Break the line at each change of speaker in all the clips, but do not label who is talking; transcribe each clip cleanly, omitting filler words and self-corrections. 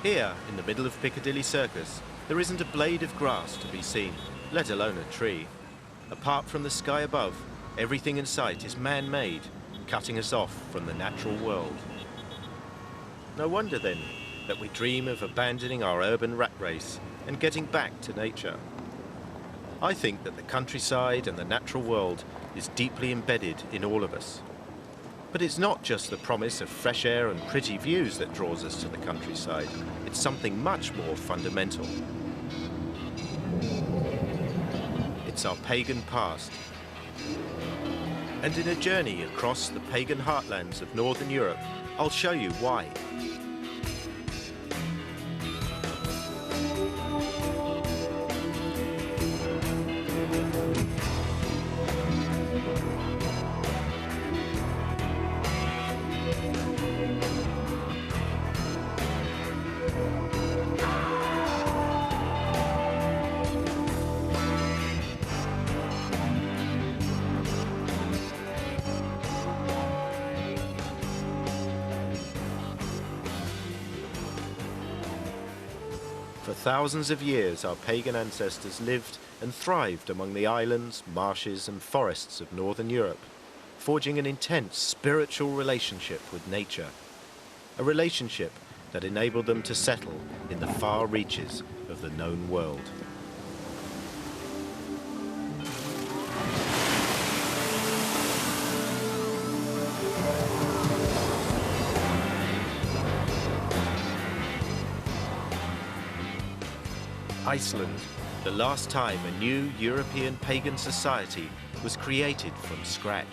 Here, in the middle of Piccadilly Circus, there isn't a blade of grass to be seen, let alone a tree. Apart from the sky above, everything in sight is man-made, cutting us off from the natural world. No wonder, then, that we dream of abandoning our urban rat race and getting back to nature. I think that the countryside and the natural world is deeply embedded in all of us. But it's not just the promise of fresh air and pretty views that draws us to the countryside. It's something much more fundamental. It's our pagan past. And in a journey across the pagan heartlands of Northern Europe, I'll show you why. For thousands of years, our pagan ancestors lived and thrived among the islands, marshes and forests of Northern Europe, forging an intense spiritual relationship with nature. A relationship that enabled them to settle in the far reaches of the known world. Iceland, the last time a new European pagan society was created from scratch.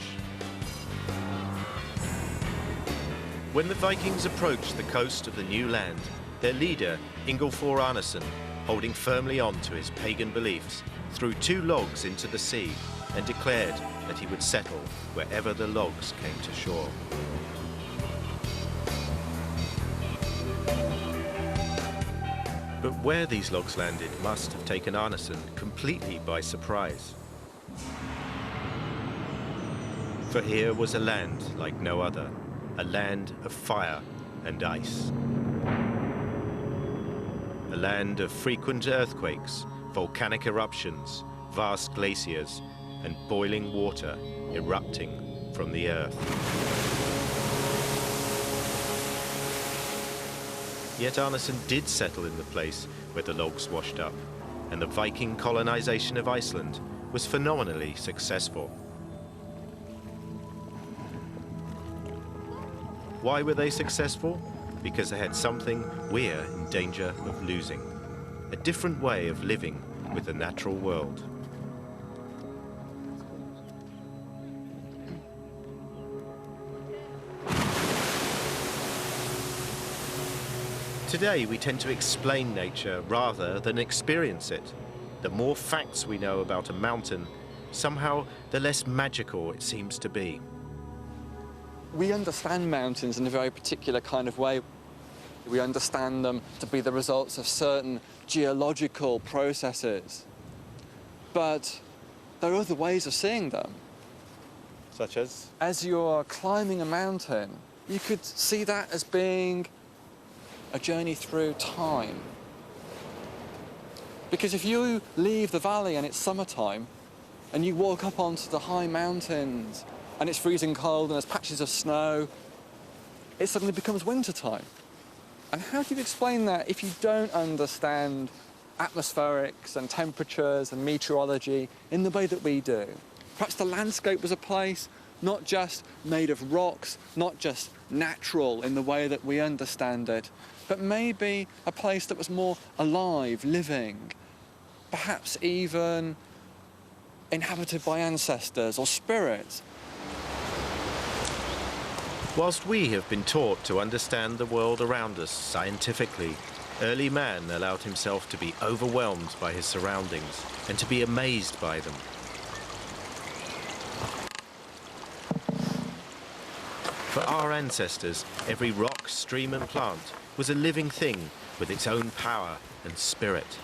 When the Vikings approached the coast of the new land, their leader, Ingolfur Arnason, holding firmly on to his pagan beliefs, threw 2 logs into the sea and declared that he would settle wherever the logs came to shore. But where these logs landed must have taken Arnason completely by surprise. For here was a land like no other, a land of fire and ice. A land of frequent earthquakes, volcanic eruptions, vast glaciers, and boiling water erupting from the earth. Yet Arnason did settle in the place where the logs washed up, and the Viking colonization of Iceland was phenomenally successful. Why were they successful? Because they had something we're in danger of losing. A different way of living with the natural world. Today, we tend to explain nature rather than experience it. The more facts we know about a mountain, somehow the less magical it seems to be.
We understand mountains in a very particular kind of way. We understand them to be the results of certain geological processes. But there are other ways of seeing them.
Such as?
As you're climbing a mountain, you could see that as being a journey through time. Because if you leave the valley and it's summertime, and you walk up onto the high mountains, and it's freezing cold and there's patches of snow, it suddenly becomes wintertime. And how do you explain that if you don't understand atmospherics and temperatures and meteorology in the way that we do? Perhaps the landscape was a place not just made of rocks, not just natural in the way that we understand it, but maybe a place that was more alive, living, perhaps even inhabited by ancestors or spirits.
Whilst we have been taught to understand the world around us scientifically, early man allowed himself to be overwhelmed by his surroundings and to be amazed by them. For our ancestors, every rock, stream and plant was a living thing with its own power and spirit.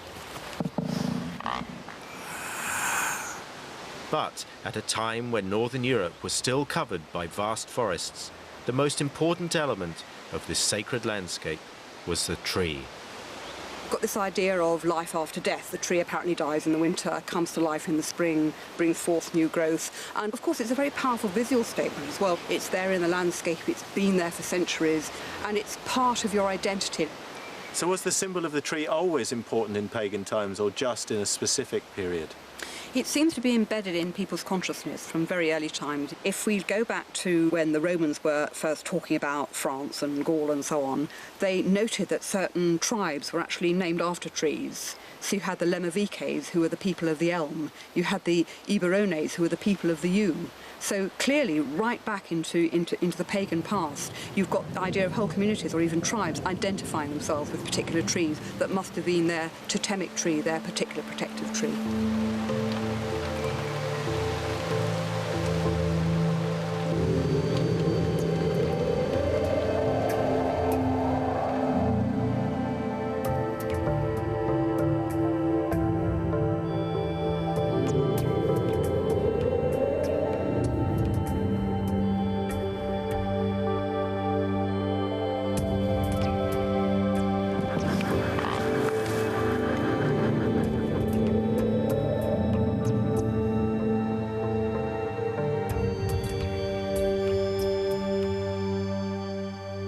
But at a time when Northern Europe was still covered by vast forests, the most important element of this sacred landscape was the tree.
Got this idea of life after death. The tree apparently dies in the winter, comes to life in the spring, brings forth new growth. And of course it's a very powerful visual statement as well. It's there in the landscape, it's been there for centuries, and it's part of your identity.
So was the symbol of the tree always important in pagan times, or just in a specific period?
It seems to be embedded in people's consciousness from very early times. If we go back to when the Romans were first talking about France and Gaul and so on, they noted that certain tribes were actually named after trees. So you had the Lemovices, who were the people of the elm. You had the Eburones, who were the people of the yew. So clearly, right back into the pagan past, you've got the idea of whole communities or even tribes identifying themselves with particular trees that must have been their totemic tree, their particular protective tree.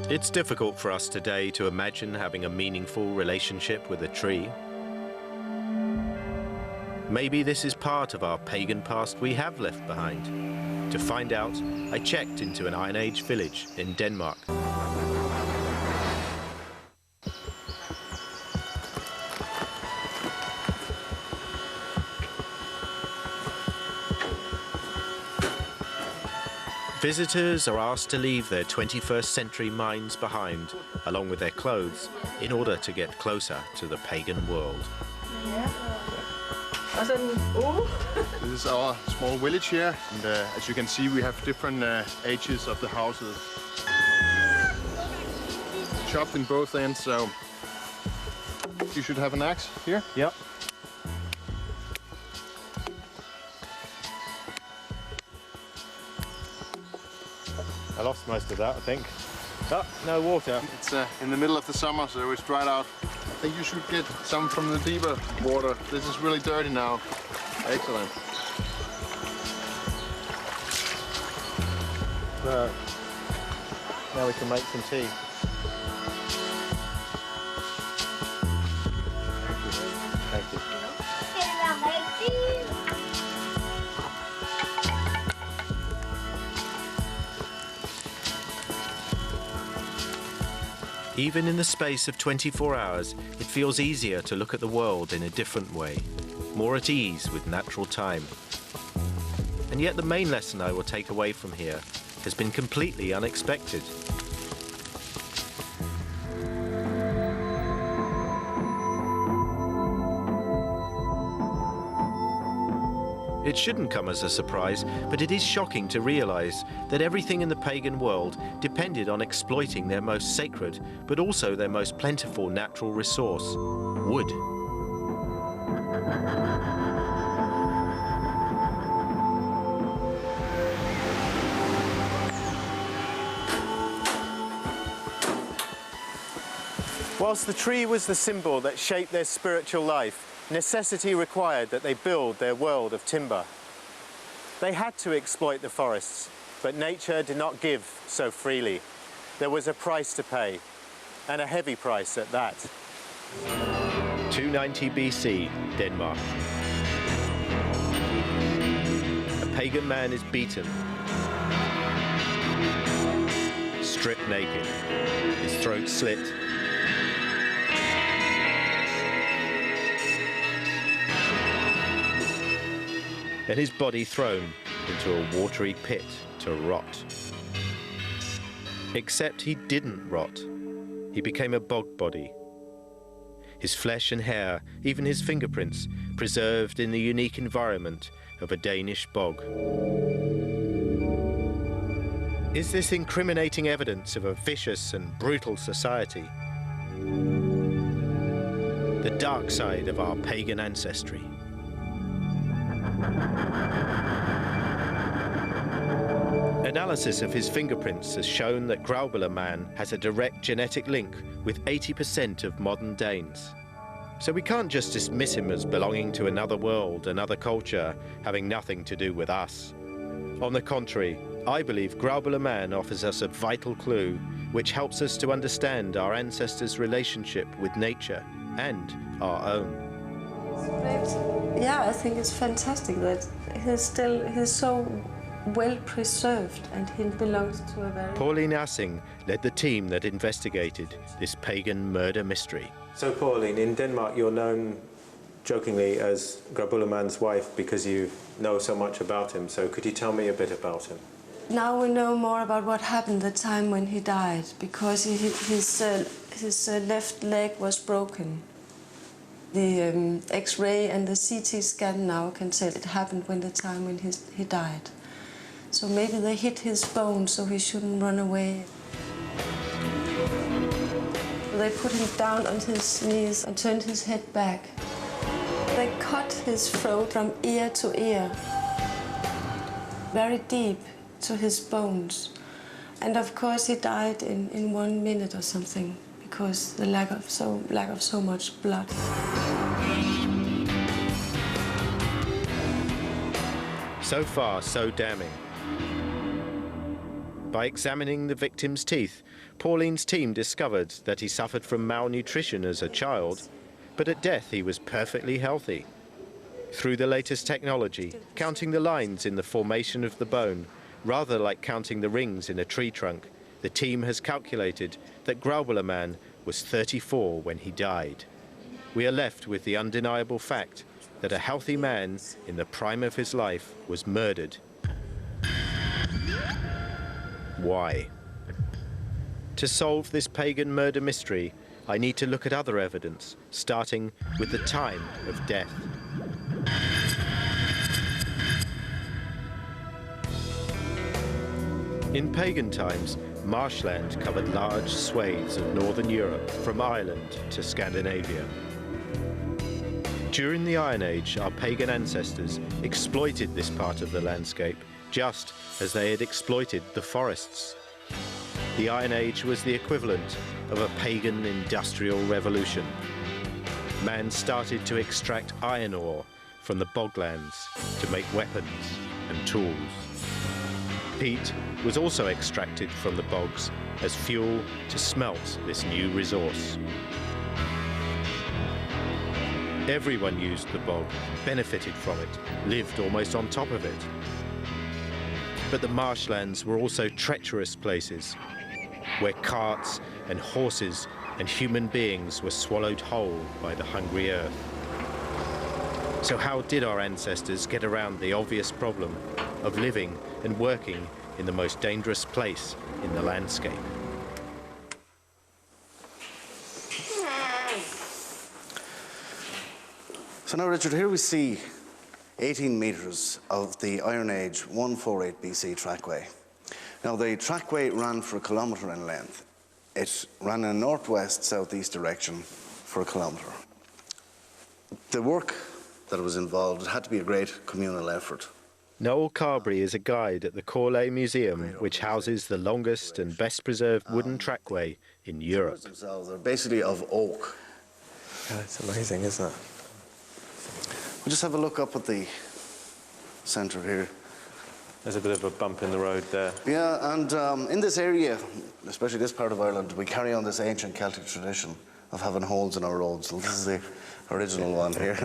It's difficult for us today to imagine having a meaningful relationship with a tree. Maybe this is part of our pagan past we have left behind. To find out, I checked into an Iron Age village in Denmark. Visitors are asked to leave their 21st century minds behind, along with their clothes, in order to get closer to the pagan world.
This is our small village here, and as you can see, we have different ages of the houses. Chopped in both ends, so you should have an axe here.
Yep. I lost most of that, I think. Oh, no water.
It's in the middle of the summer, so it's dried out. I think you should get some from the deeper water. This is really dirty now. Excellent.
Now we can make some tea. Thank you. Even in the space of 24 hours, it feels easier to look at the world in a different way, more at ease with natural time. And yet the main lesson I will take away from here has been completely unexpected. It shouldn't come as a surprise, but it is shocking to realize that everything in the pagan world depended on exploiting their most sacred, but also their most plentiful natural resource, wood. Whilst the tree was the symbol that shaped their spiritual life, necessity required that they build their world of timber. They had to exploit the forests, but nature did not give so freely. There was a price to pay, and a heavy price at that. 290 BC, Denmark. A pagan man is beaten, stripped naked, his throat slit, and his body thrown into a watery pit to rot. Except he didn't rot. He became a bog body. His flesh and hair, even his fingerprints, preserved in the unique environment of a Danish bog. Is this incriminating evidence of a vicious and brutal society? The dark side of our pagan ancestry. Analysis of his fingerprints has shown that Graubuller man has a direct genetic link with 80% of modern Danes. So we can't just dismiss him as belonging to another world, another culture, having nothing to do with us. On the contrary, I believe Graubuller man offers us a vital clue which helps us to understand our ancestors' relationship with nature and our own.
Yeah, I think it's fantastic that he's so well preserved and he belongs to a very...
Pauline Assing led the team that investigated this pagan murder mystery.
So Pauline, in Denmark you're known jokingly as Graubuller man's wife because you know so much about him, so could you tell me a bit about him?
Now we know more about what happened the time when he died, because his left leg was broken. The X-ray and the CT scan now can say it happened when the time when he died. So maybe they hit his bone so he shouldn't run away. They put him down on his knees and turned his head back. They cut his throat from ear to ear, very deep to his bones. And of course he died in 1 minute or something because the lack of so much blood.
So far, so damning. By examining the victim's teeth, Pauline's team discovered that he suffered from malnutrition as a child, but at death he was perfectly healthy. Through the latest technology, counting the lines in the formation of the bone, rather like counting the rings in a tree trunk, the team has calculated that Graubuller man was 34 when he died. We are left with the undeniable fact that a healthy man in the prime of his life was murdered. Why? To solve this pagan murder mystery, I need to look at other evidence, starting with the time of death. In pagan times, marshland covered large swathes of northern Europe from Ireland to Scandinavia. During the Iron Age, our pagan ancestors exploited this part of the landscape just as they had exploited the forests. The Iron Age was the equivalent of a pagan industrial revolution. Man started to extract iron ore from the boglands to make weapons and tools. Peat was also extracted from the bogs as fuel to smelt this new resource. Everyone used the bog, benefited from it, lived almost on top of it. But the marshlands were also treacherous places where carts and horses and human beings were swallowed whole by the hungry earth. So how did our ancestors get around the obvious problem of living and working in the most dangerous place in the landscape?
So now, Richard, here we see 18 metres of the Iron Age 148 BC trackway. Now, the trackway ran for a kilometre in length. It ran in a northwest-southeast direction for a kilometre. The work that was involved, it had to be a great communal effort.
Noel Carberry is a guide at the Corlay Museum, which houses the longest and best preserved wooden trackway in Europe.
Themselves are basically of oak.
Yeah, it's amazing, isn't it?
We'll just have a look up at the centre here.
There's a bit of a bump in the road there.
Yeah, and in this area, especially this part of Ireland, we carry on this ancient Celtic tradition of having holes in our roads. So this is the original one here.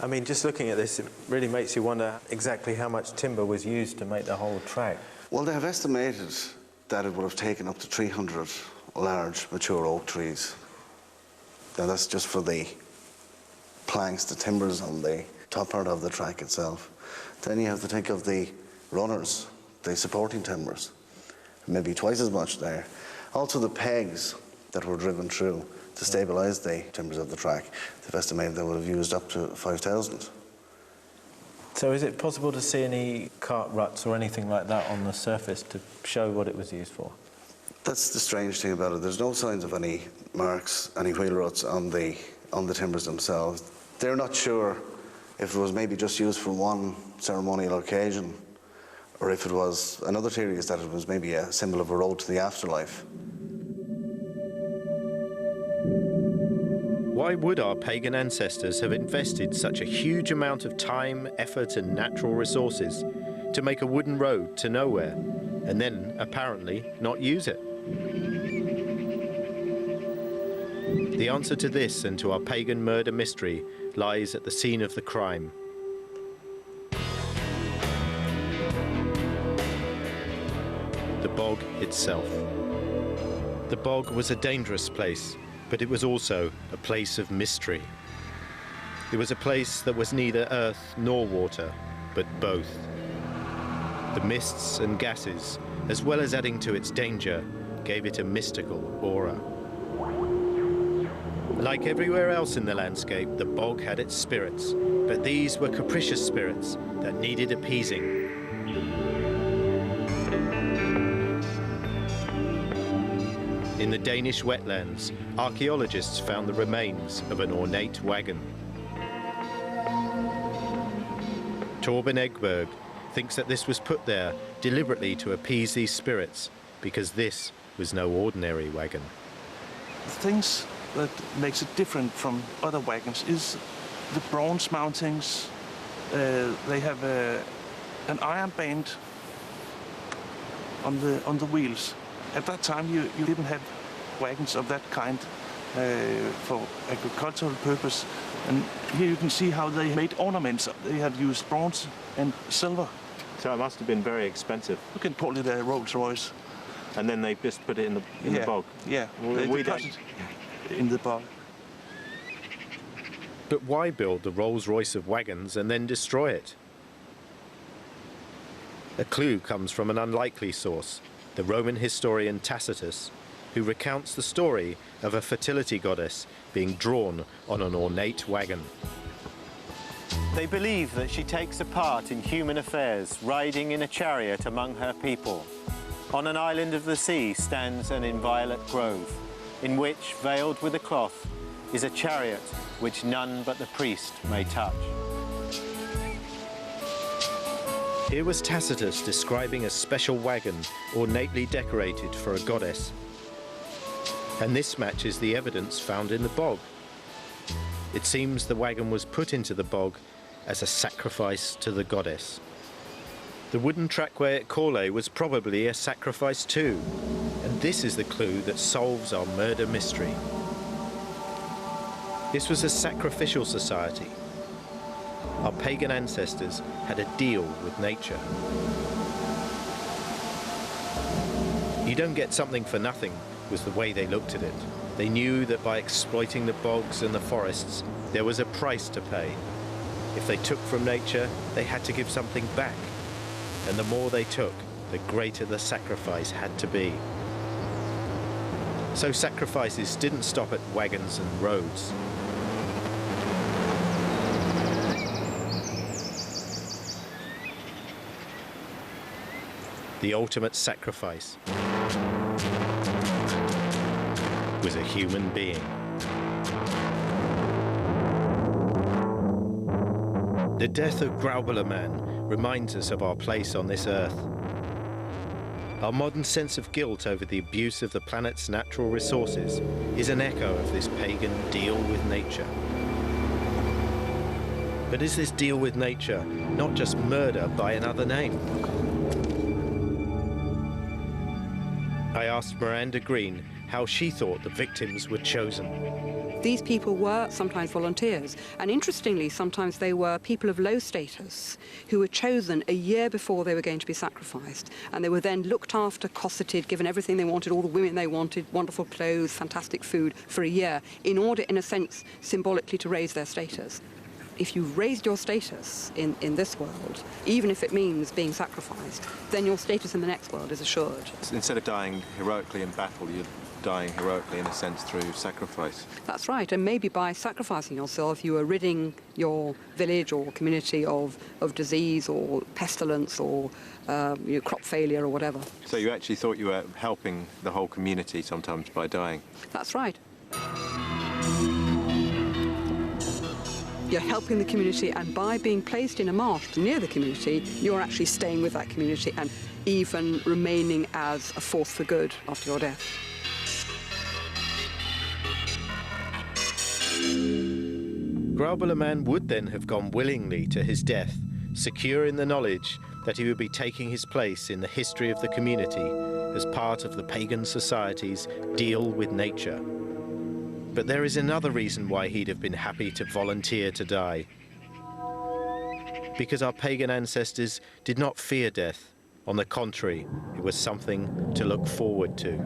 I mean, just looking at this, it really makes you wonder exactly how much timber was used to make the whole track.
Well, they have estimated that it would have taken up to 300 large, mature oak trees. Now, that's just for the planks, the timbers on the top part of the track itself. Then you have to think of the runners, the supporting timbers, maybe twice as much there. Also the pegs that were driven through to stabilise the timbers of the track. They've estimated they would have used up to 5,000.
So is it possible to see any cart ruts or anything like that on the surface to show what it was used for?
That's the strange thing about it. There's no signs of any marks, any wheel ruts on the timbers themselves. They're not sure if it was maybe just used for one ceremonial occasion Or if it was, another theory is that it was maybe a symbol of a road to the afterlife.
Why would our pagan ancestors have invested such a huge amount of time, effort and natural resources to make a wooden road to nowhere, and then, apparently, not use it? The answer to this and to our pagan murder mystery lies at the scene of the crime. The bog itself. The bog was a dangerous place, but it was also a place of mystery. It was a place that was neither earth nor water, but both. The mists and gases, as well as adding to its danger, gave it a mystical aura. Like everywhere else in the landscape, the bog had its spirits, but these were capricious spirits that needed appeasing. In the Danish wetlands, archaeologists found the remains of an ornate wagon. Torben Egberg thinks that this was put there deliberately to appease these spirits, because this was no ordinary wagon.
Things that makes it different from other wagons is the bronze mountings. They have an iron band on the wheels. At that time, you didn't have wagons of that kind for agricultural purpose. And here you can see how they made ornaments. They had used bronze and silver.
So it must have been very expensive.
You can call it a Rolls Royce.
And then they just put it in the bog.
Yeah,
We
they
don't.
in the bog.
But why build the Rolls-Royce of wagons and then destroy it? A clue comes from an unlikely source, the Roman historian Tacitus, who recounts the story of a fertility goddess being drawn on an ornate wagon. They believe that she takes a part in human affairs, riding in a chariot among her people. On an island of the sea stands an inviolate grove, in which, veiled with a cloth, is a chariot which none but the priest may touch. Here was Tacitus describing a special wagon ornately decorated for a goddess. And this matches the evidence found in the bog. It seems the wagon was put into the bog as a sacrifice to the goddess. The wooden trackway at Corlay was probably a sacrifice too, and this is the clue that solves our murder mystery. This was a sacrificial society. Our pagan ancestors had a deal with nature. You don't get something for nothing, was the way they looked at it. They knew that by exploiting the bogs and the forests, there was a price to pay. If they took from nature, they had to give something back. And the more they took, the greater the sacrifice had to be. So sacrifices didn't stop at wagons and roads. The ultimate sacrifice was a human being. The death of Graubuller Man reminds us of our place on this earth. Our modern sense of guilt over the abuse of the planet's natural resources is an echo of this pagan deal with nature. But is this deal with nature not just murder by another name? I asked Miranda Green how she thought the victims were chosen.
These people were sometimes volunteers, and interestingly, sometimes they were people of low status who were chosen a year before they were going to be sacrificed, and they were then looked after, cosseted, given everything they wanted, all the women they wanted, wonderful clothes, fantastic food for a year, in order, in a sense, symbolically to raise their status. If you've raised your status in this world, even if it means being sacrificed, then your status in the next world is assured.
Instead of dying heroically in battle, you're dying heroically, in a sense, through sacrifice.
That's right, and maybe by sacrificing yourself, you are ridding your village or community of disease or pestilence or crop failure or whatever.
So you actually thought you were helping the whole community sometimes by dying?
That's right. You're helping the community, and by being placed in a marsh near the community, you're actually staying with that community and even remaining as a force for good after your death.
Graubuller would then have gone willingly to his death, secure in the knowledge that he would be taking his place in the history of the community as part of the pagan society's deal with nature. But there is another reason why he'd have been happy to volunteer to die. Because our pagan ancestors did not fear death. On the contrary, it was something to look forward to.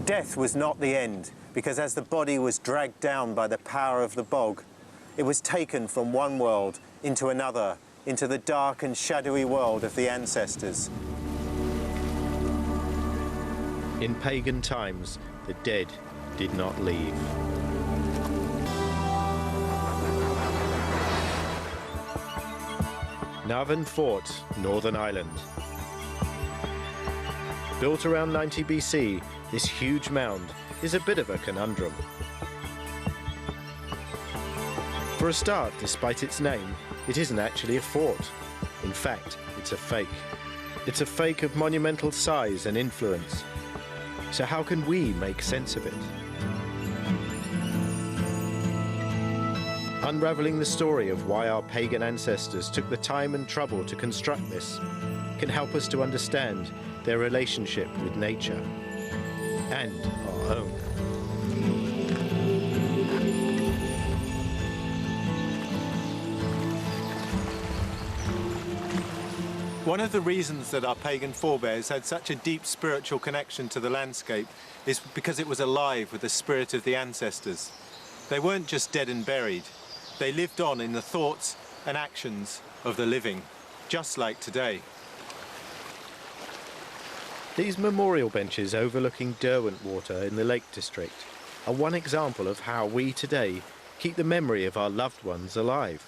Death was not the end, because as the body was dragged down by the power of the bog, it was taken from one world into another, into the dark and shadowy world of the ancestors.
In pagan times, the dead did not leave. Navan Fort, Northern Ireland. Built around 90 BC, this huge mound is a bit of a conundrum. For a start, despite its name, it isn't actually a fort. In fact, it's a fake. It's a fake of monumental size and influence. So how can we make sense of it? Unraveling the story of why our pagan ancestors took the time and trouble to construct this can help us to understand their relationship with nature and our own.
One of the reasons that our pagan forebears had such a deep spiritual connection to the landscape is because it was alive with the spirit of the ancestors. They weren't just dead and buried. They lived on in the thoughts and actions of the living, just like today.
These memorial benches overlooking Derwent Water in the Lake District are one example of how we today keep the memory of our loved ones alive.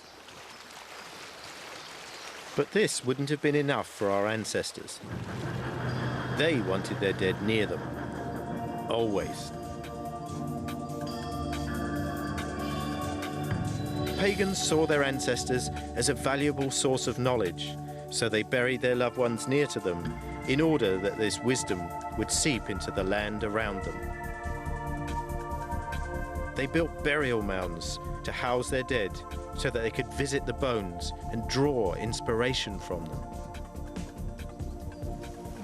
But this wouldn't have been enough for our ancestors. They wanted their dead near them, always. Pagans saw their ancestors as a valuable source of knowledge, so they buried their loved ones near to them in order that this wisdom would seep into the land around them. They built burial mounds to house their dead so that they could visit the bones and draw inspiration from them.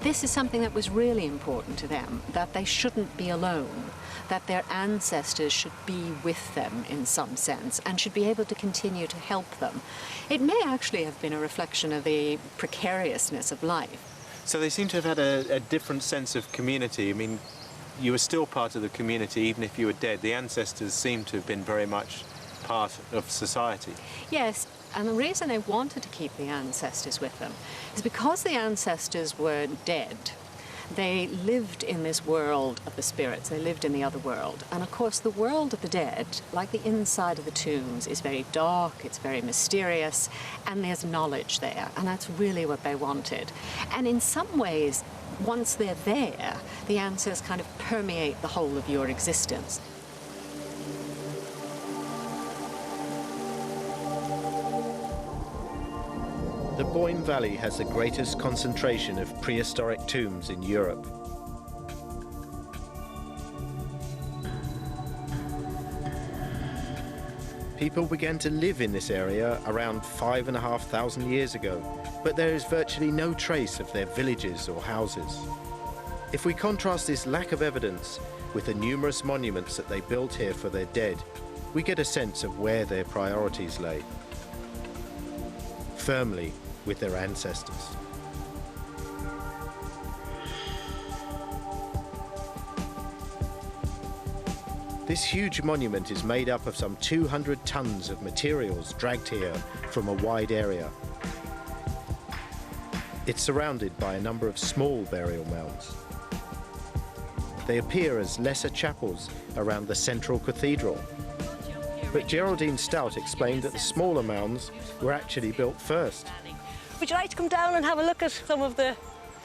This is something that was really important to them, that they shouldn't be alone, that their ancestors should be with them in some sense and should be able to continue to help them. It may actually have been a reflection of the precariousness of life.
So they seem to have had a different sense of community. I mean, you were still part of the community even if you were dead. The ancestors seem to have been very much part of society.
Yes, and the reason they wanted to keep the ancestors with them is because the ancestors were dead. They lived in this world of the spirits. They lived in the other world. And of course, the world of the dead, like the inside of the tombs, is very dark, it's very mysterious, and there's knowledge there. And that's really what they wanted. And in some ways, once they're there, the answers kind of permeate the whole of your existence.
The Boyne Valley has the greatest concentration of prehistoric tombs in Europe. People began to live in this area around 5,500 years ago, but there is virtually no trace of their villages or houses. If we contrast this lack of evidence with the numerous monuments that they built here for their dead, we get a sense of where their priorities lay. Firmly with their ancestors. This huge monument is made up of some 200 tons of materials dragged here from a wide area. It's surrounded by a number of small burial mounds. They appear as lesser chapels around the central cathedral. But Geraldine Stout explained that the smaller mounds were actually built first.
Would you like to come down and have a look at some of the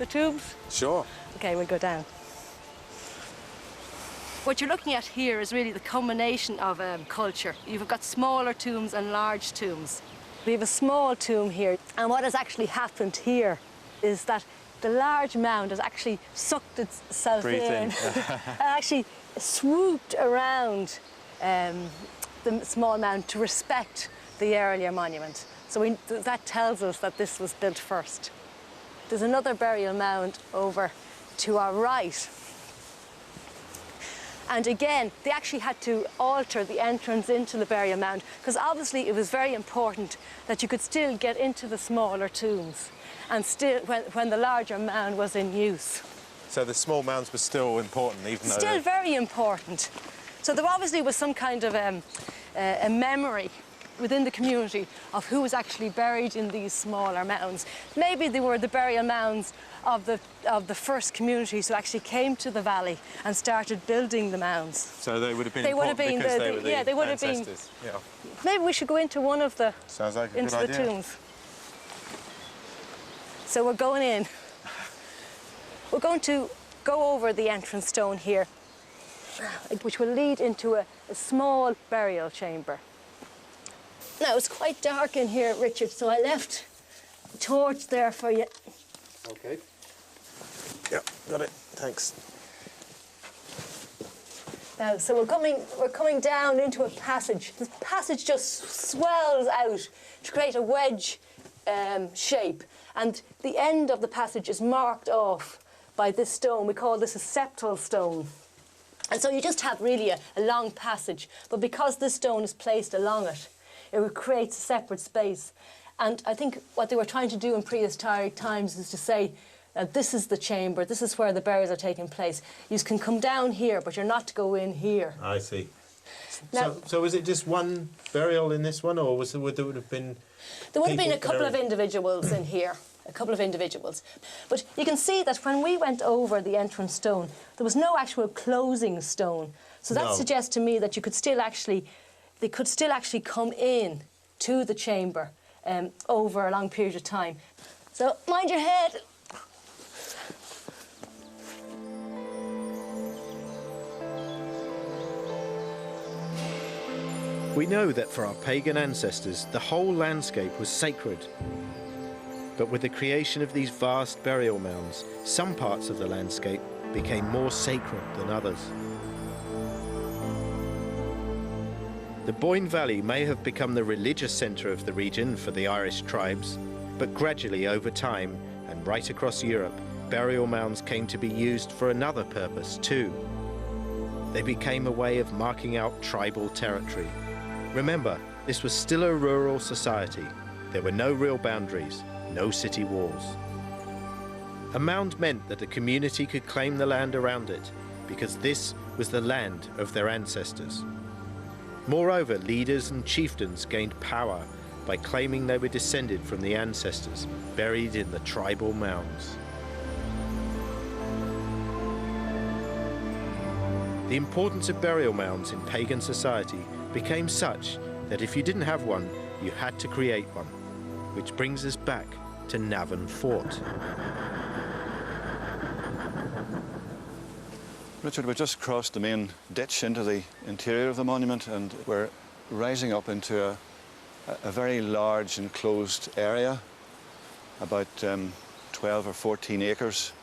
tombs?
Sure.
Okay, we'll go down. What you're looking at here is really the combination of culture. You've got smaller tombs and large tombs. We have a small tomb here, and what has actually happened here is that the large mound has actually sucked itself in and actually swooped around the small mound to respect the earlier monument. So that tells us that this was built first. There's another burial mound over to our right. And again, they actually had to alter the entrance into the burial mound because obviously it was very important that you could still get into the smaller tombs and still when the larger mound was in use.
So the small mounds were still important, even though...
Still very important. So there obviously was some kind of a memory within the community of who was actually buried in these smaller mounds. Maybe they were the burial mounds of the first communities who actually came to the valley and started building the mounds.
So they would have been important because they were the ancestors. Yeah.
Maybe we should go into one of the
Sounds like a good
into
idea.
the tombs. So we're going in. We're going to go over the entrance stone here, which will lead into a small burial chamber. Now, it's quite dark in here, Richard, so I left a torch there for you.
Okay. Yeah, got it. Thanks.
Now, so we're coming down into a passage. The passage just swells out to create a wedge shape, and the end of the passage is marked off by this stone. We call this a septal stone. And so you just have really a long passage, but because this stone is placed along it, it creates a separate space. And I think what they were trying to do in prehistoric times is to say, this is the chamber, this is where the burials are taking place. You can come down here, but you're not to go in here.
I see.
Now,
so was it just one burial in this one, or would there have been...
There would have been a couple of individuals in here, a couple of individuals. But you can see that when we went over the entrance stone, there was no actual closing stone. So that suggests to me that you could still actually... They could still actually come in to the chamber over a long period of time. So mind your head.
We know that for our pagan ancestors, the whole landscape was sacred. But with the creation of these vast burial mounds, some parts of the landscape became more sacred than others. The Boyne Valley may have become the religious centre of the region for the Irish tribes, but gradually over time, and right across Europe, burial mounds came to be used for another purpose too. They became a way of marking out tribal territory. Remember, this was still a rural society. There were no real boundaries, no city walls. A mound meant that a community could claim the land around it, because this was the land of their ancestors. Moreover, leaders and chieftains gained power by claiming they were descended from the ancestors buried in the tribal mounds. The importance of burial mounds in pagan society became such that if you didn't have one, you had to create one, which brings us back to Navan Fort.
Richard, we've just crossed the main ditch into the interior of the monument, and we're rising up into a very large enclosed area, about 12 or 14 acres,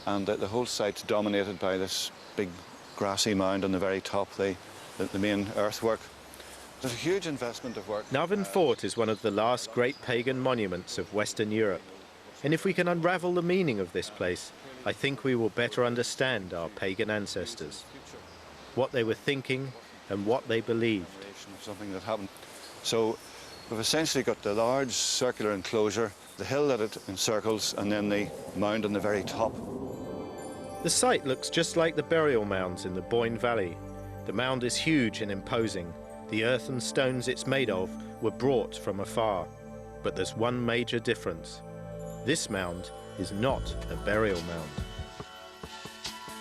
and the whole site's dominated by this big grassy mound on the very top, the main earthwork. There's a huge investment of work.
Navan Fort is one of the last great pagan monuments of Western Europe, and if we can unravel the meaning of this place, I think we will better understand our pagan ancestors, what they were thinking and what they believed.
Something that happened. So we've essentially got the large circular enclosure, the hill that it encircles, and then the mound on the very top.
The site looks just like the burial mounds in the Boyne Valley. The mound is huge and imposing. The earth and stones it's made of were brought from afar. But there's one major difference. This mound is not a burial mound.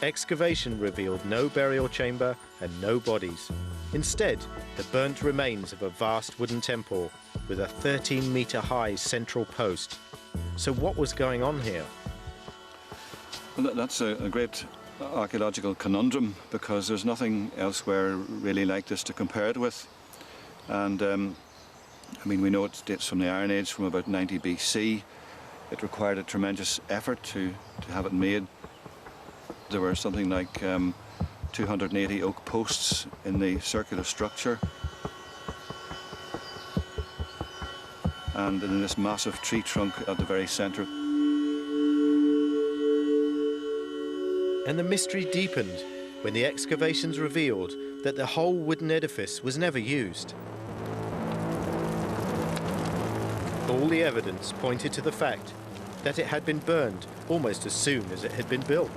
Excavation revealed no burial chamber and no bodies. Instead, the burnt remains of a vast wooden temple with a 13-metre-high central post. So what was going on here?
Well, that's a great
archaeological conundrum because there's nothing elsewhere really like this to compare it with. And I mean, we know it dates from the Iron Age, from about 90 BC. It required a tremendous effort to have it made. There were something like 280 oak posts in the circular structure. And in this massive tree trunk at the very centre.
And the mystery deepened when the excavations revealed that the whole wooden edifice was never used. All the evidence pointed to the fact that it had been burned almost as soon as it had been built.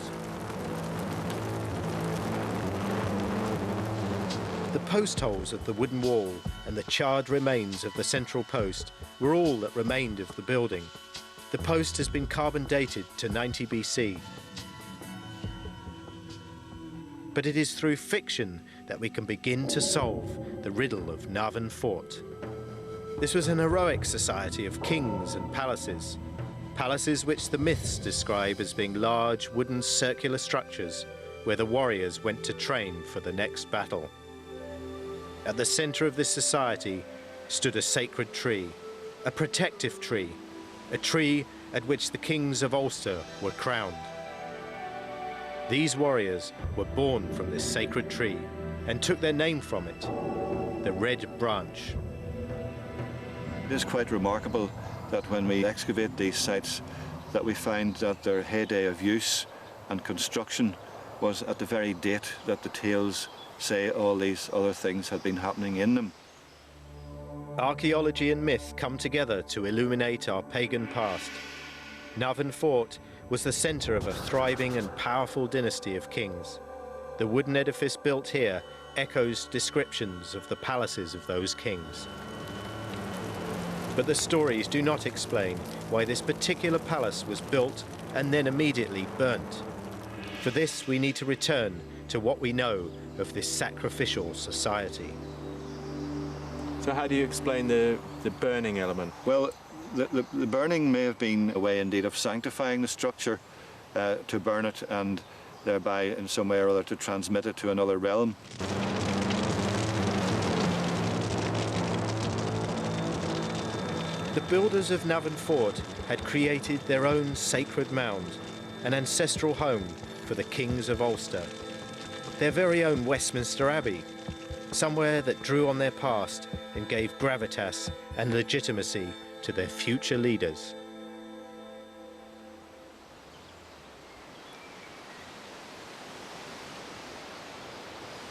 The post holes of the wooden wall and the charred remains of the central post were all that remained of the building. The post has been carbon dated to 90 BC. But it is through fiction that we can begin to solve the riddle of Navan Fort. This was an heroic society of kings and palaces, palaces which the myths describe as being large wooden circular structures where the warriors went to train for the next battle. At the centre of this society stood a sacred tree, a protective tree, a tree at which the kings of Ulster were crowned. These warriors were born from this sacred tree and took their name from it, the Red Branch.
It is quite remarkable that when we excavate these sites that we find that their heyday of use and construction was at the very date that the tales say all these other things had been happening in them.
Archaeology and myth come together to illuminate our pagan past. Navan Fort was the centre of a thriving and powerful dynasty of kings. The wooden edifice built here echoes descriptions of the palaces of those kings. But the stories do not explain why this particular palace was built and then immediately burnt. For this, we need to return to what we know of this sacrificial society.
So how do you explain the burning element?
Well, the burning may have been a way indeed of sanctifying the structure, to burn it and thereby in some way or other to transmit it to another realm.
The builders of Navan Fort had created their own sacred mound, an ancestral home for the kings of Ulster. Their very own Westminster Abbey, somewhere that drew on their past and gave gravitas and legitimacy to their future leaders.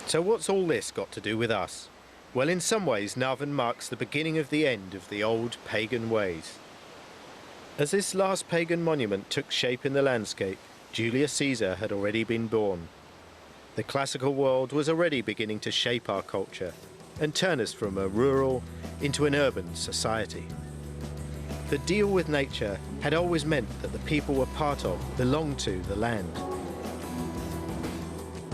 So what's all this got to do with us? Well, in some ways, Navan marks the beginning of the end of the old pagan ways. As this last pagan monument took shape in the landscape, Julius Caesar had already been born. The classical world was already beginning to shape our culture and turn us from a rural into an urban society. The deal with nature had always meant that the people were part of, belonged to the land.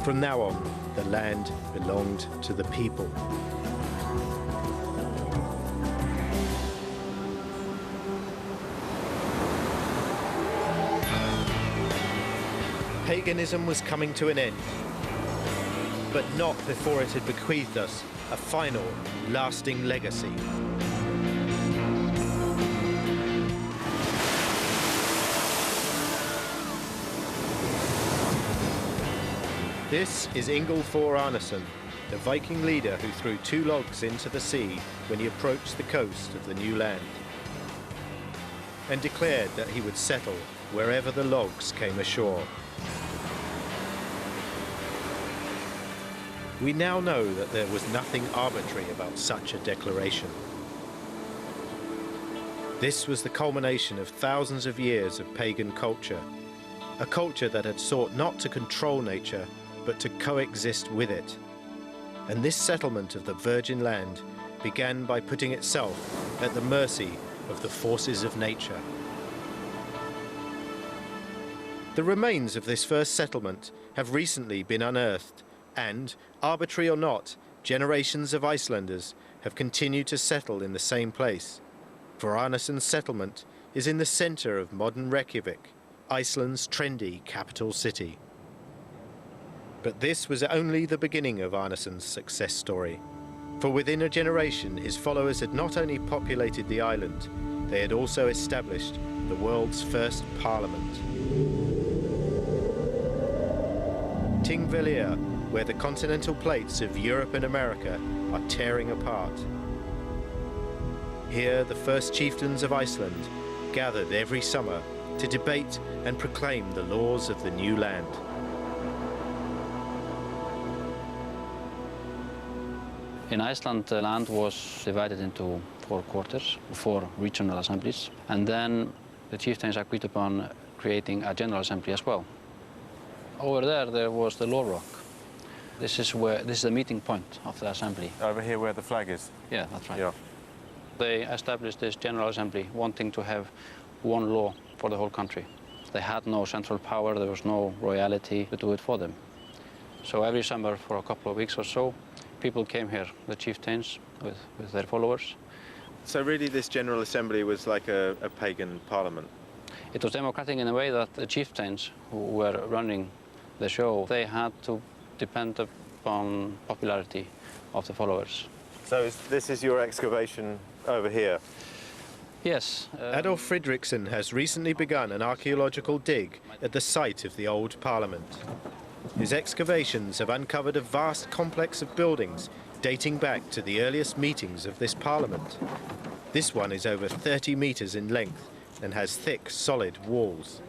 From now on, the land belonged to the people. Paganism was coming to an end, but not before it had bequeathed us a final, lasting legacy. This is Ingolfor Arnason, the Viking leader who threw 2 logs into the sea when he approached the coast of the new land, and declared that he would settle wherever the logs came ashore. We now know that there was nothing arbitrary about such a declaration. This was the culmination of thousands of years of pagan culture, a culture that had sought not to control nature, but to coexist with it. And this settlement of the virgin land began by putting itself at the mercy of the forces of nature. The remains of this first settlement have recently been unearthed, and, arbitrary or not, generations of Icelanders have continued to settle in the same place. For Arnason's settlement is in the centre of modern Reykjavik, Iceland's trendy capital city. But this was only the beginning of Arneson's success story. For within a generation, his followers had not only populated the island, they had also established the world's first parliament. Thingvellir, where the continental plates of Europe and America are tearing apart. Here, the first chieftains of Iceland gathered every summer to debate and proclaim the laws of the new land.
In Iceland, the land was divided into 4 quarters, 4 regional assemblies, and then the chieftains agreed upon creating a general assembly as well. Over there was the law rock. This is the meeting point of the assembly.
Over here where the flag is?
Yeah, that's right.
Yeah.
They established this general assembly wanting to have one law for the whole country. They had no central power, there was no royalty to do it for them. So every summer for a couple of weeks or so, people came here, the chieftains with their followers.
So really this General Assembly was like a pagan parliament?
It was democratic in a way that the chieftains who were running the show, they had to depend upon popularity of the followers.
So this is your excavation over here?
Yes.
Adolf Fredriksson has recently begun an archaeological dig at the site of the old parliament. His excavations have uncovered a vast complex of buildings dating back to the earliest meetings of this parliament. This one is over 30 meters in length and has thick, solid walls.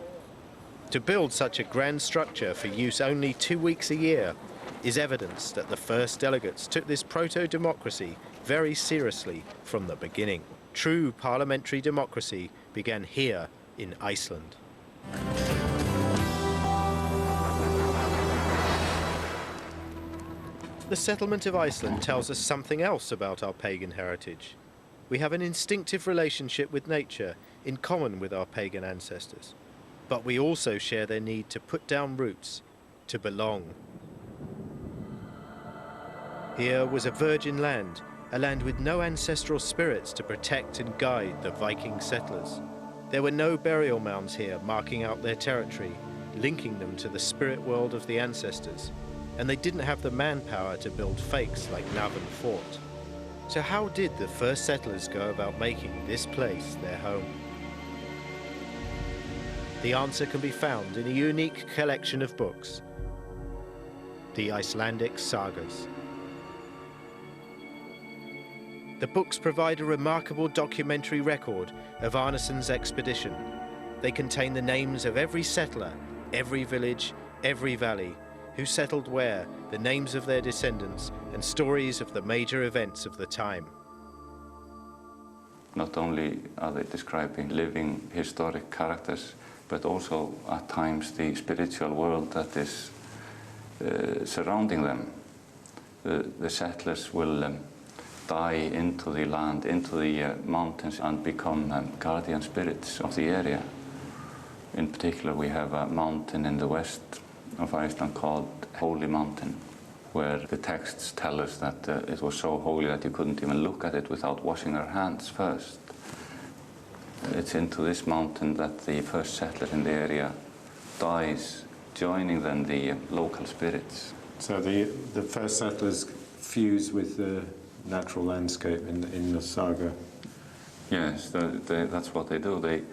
To build such a grand structure for use only 2 weeks a year is evidence that the first delegates took this proto-democracy very seriously from the beginning. True parliamentary democracy began here in Iceland. The settlement of Iceland tells us something else about our pagan heritage. We have an instinctive relationship with nature in common with our pagan ancestors, but we also share their need to put down roots, to belong. Here was a virgin land, a land with no ancestral spirits to protect and guide the Viking settlers. There were no burial mounds here marking out their territory, linking them to the spirit world of the ancestors, and they didn't have the manpower to build fakes like Navan Fort. So how did the first settlers go about making this place their home? The answer can be found in a unique collection of books, the Icelandic sagas. The books provide a remarkable documentary record of Arneson's expedition. They contain the names of every settler, every village, every valley, who settled where, the names of their descendants, and stories of the major events of the time.
Not only are they describing living historic characters, but also at times the spiritual world that is surrounding them. The settlers will die into the land, into the mountains, and become guardian spirits of the area. In particular, we have a mountain in the west of Iceland called Holy Mountain, where the texts tell us that it was so holy that you couldn't even look at it without washing your hands first. It's into this mountain that the first settler in the area dies, joining then the local spirits.
So the first settlers fuse with the natural landscape in the saga?
Yes, that's what they do.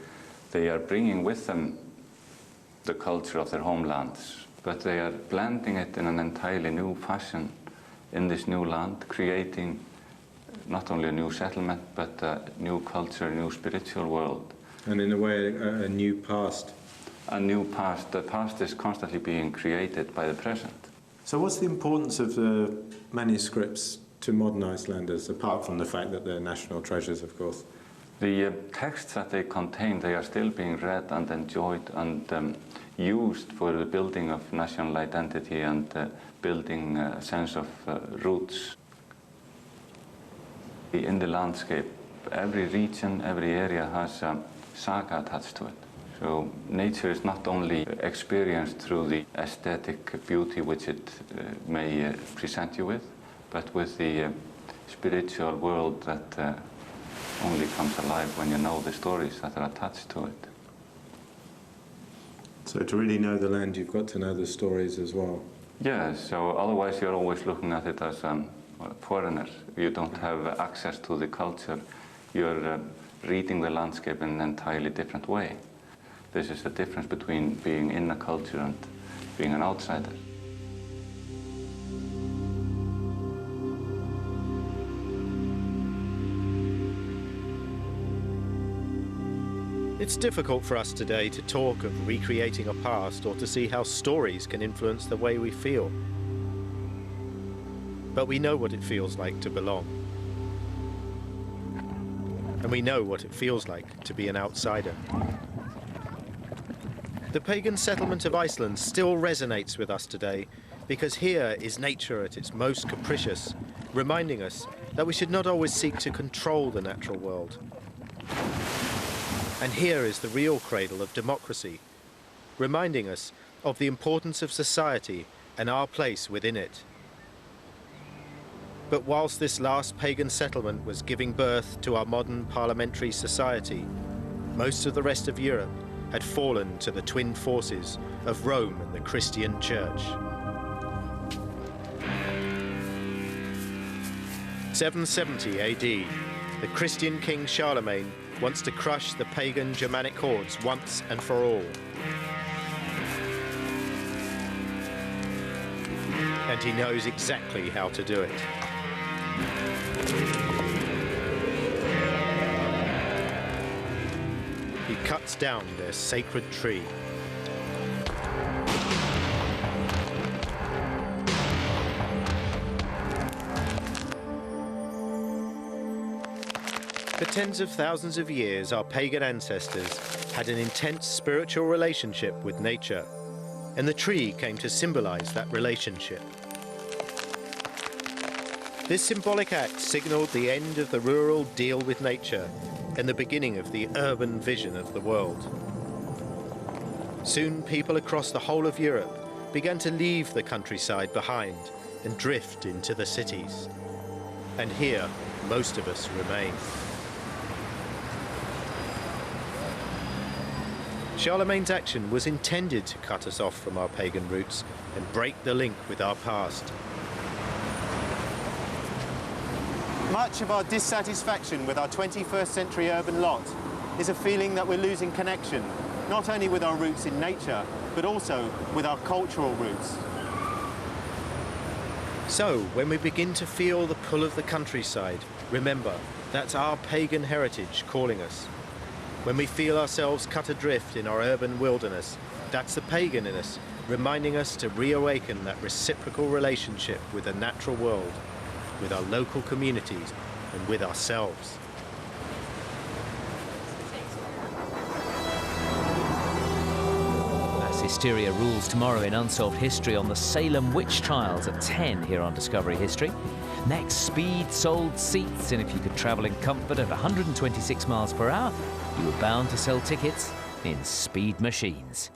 They are bringing with them the culture of their homelands, but they are blending it in an entirely new fashion in this new land, creating not only a new settlement, but a new culture, a new spiritual world.
And in a way, a new past.
A new past. The past is constantly being created by the present.
So what's the importance of the manuscripts to modern Icelanders, apart from the fact that they're national treasures, of course?
The texts that they contain, they are still being read and enjoyed and used for the building of national identity and building a sense of roots. In the landscape, every region, every area has a saga attached to it. So nature is not only experienced through the aesthetic beauty which it may present you with, but with the spiritual world that only comes alive when you know the stories that are attached to it.
So to really know the land, you've got to know the stories as well.
Yeah, so otherwise you're always looking at it as a foreigner. You don't have access to the culture. You're reading the landscape in an entirely different way. This is the difference between being in a culture and being an outsider.
It's difficult for us today to talk of recreating a past or to see how stories can influence the way we feel. But we know what it feels like to belong. And we know what it feels like to be an outsider. The pagan settlement of Iceland still resonates with us today because here is nature at its most capricious, reminding us that we should not always seek to control the natural world. And here is the real cradle of democracy, reminding us of the importance of society and our place within it. But whilst this last pagan settlement was giving birth to our modern parliamentary society, most of the rest of Europe had fallen to the twin forces of Rome and the Christian Church. 770 AD, the Christian king Charlemagne wants to crush the pagan Germanic hordes once and for all. And he knows exactly how to do it. He cuts down their sacred tree. For tens of thousands of years, our pagan ancestors had an intense spiritual relationship with nature, and the tree came to symbolize that relationship. This symbolic act signaled the end of the rural deal with nature and the beginning of the urban vision of the world. Soon, people across the whole of Europe began to leave the countryside behind and drift into the cities. And here, most of us remain. Charlemagne's action was intended to cut us off from our pagan roots and break the link with our past.
Much of our dissatisfaction with our 21st century urban lot is a feeling that we're losing connection, not only with our roots in nature, but also with our cultural roots.
So, when we begin to feel the pull of the countryside, remember, that's our pagan heritage calling us. When we feel ourselves cut adrift in our urban wilderness, that's the pagan in us, reminding us to reawaken that reciprocal relationship with the natural world, with our local communities, and with ourselves.
Mass hysteria rules tomorrow in Unsolved History on the Salem witch trials at 10 here on Discovery History. Next, speed sold seats, and if you could travel in comfort at 126 miles per hour, you were bound to sell tickets in speed machines.